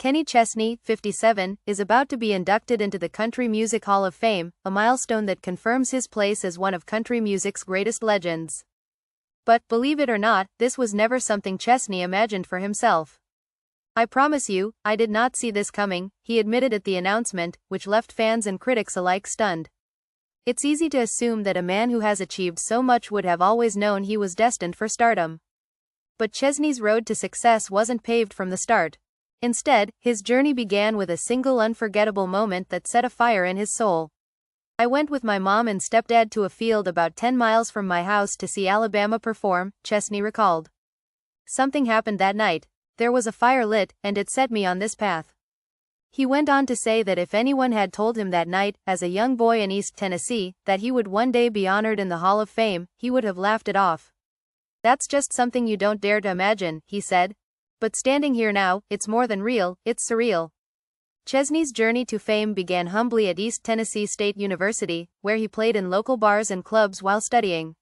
Kenny Chesney, 57, is about to be inducted into the Country Music Hall of Fame, a milestone that confirms his place as one of country music's greatest legends. But, believe it or not, this was never something Chesney imagined for himself. "I promise you, I did not see this coming," he admitted at the announcement, which left fans and critics alike stunned. It's easy to assume that a man who has achieved so much would have always known he was destined for stardom. But Chesney's road to success wasn't paved from the start. Instead, his journey began with a single unforgettable moment that set a fire in his soul. "I went with my mom and stepdad to a field about 10 miles from my house to see Alabama perform," Chesney recalled. "Something happened that night. There was a fire lit, and it set me on this path." He went on to say that if anyone had told him that night, as a young boy in East Tennessee, that he would one day be honored in the Hall of Fame, he would have laughed it off. "That's just something you don't dare to imagine," he said. "But standing here now, it's more than real, it's surreal." Chesney's journey to fame began humbly at East Tennessee State University, where he played in local bars and clubs while studying.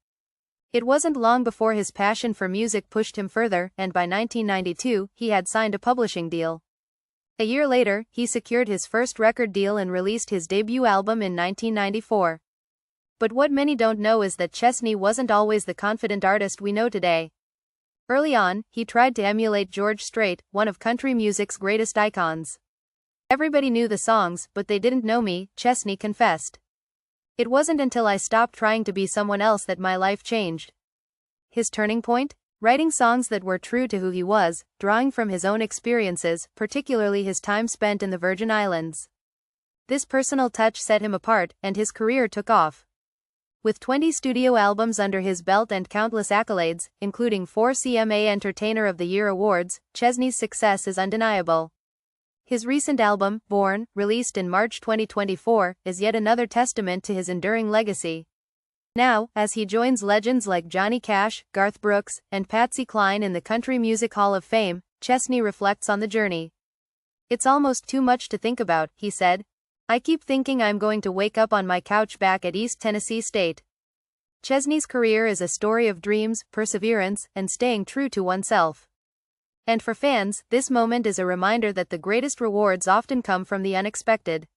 It wasn't long before his passion for music pushed him further, and by 1992, he had signed a publishing deal. A year later, he secured his first record deal and released his debut album in 1994. But what many don't know is that Chesney wasn't always the confident artist we know today. Early on, he tried to emulate George Strait, one of country music's greatest icons. "Everybody knew the songs, but they didn't know me," Chesney confessed. "It wasn't until I stopped trying to be someone else that my life changed." His turning point? Writing songs that were true to who he was, drawing from his own experiences, particularly his time spent in the Virgin Islands. This personal touch set him apart, and his career took off. With 20 studio albums under his belt and countless accolades, including 4 CMA Entertainer of the Year awards, Chesney's success is undeniable. His recent album, Born, released in March 2024, is yet another testament to his enduring legacy. Now, as he joins legends like Johnny Cash, Garth Brooks, and Patsy Cline in the Country Music Hall of Fame, Chesney reflects on the journey. "It's almost too much to think about," he said. "I keep thinking I'm going to wake up on my couch back at East Tennessee State." Chesney's career is a story of dreams, perseverance, and staying true to oneself. And for fans, this moment is a reminder that the greatest rewards often come from the unexpected.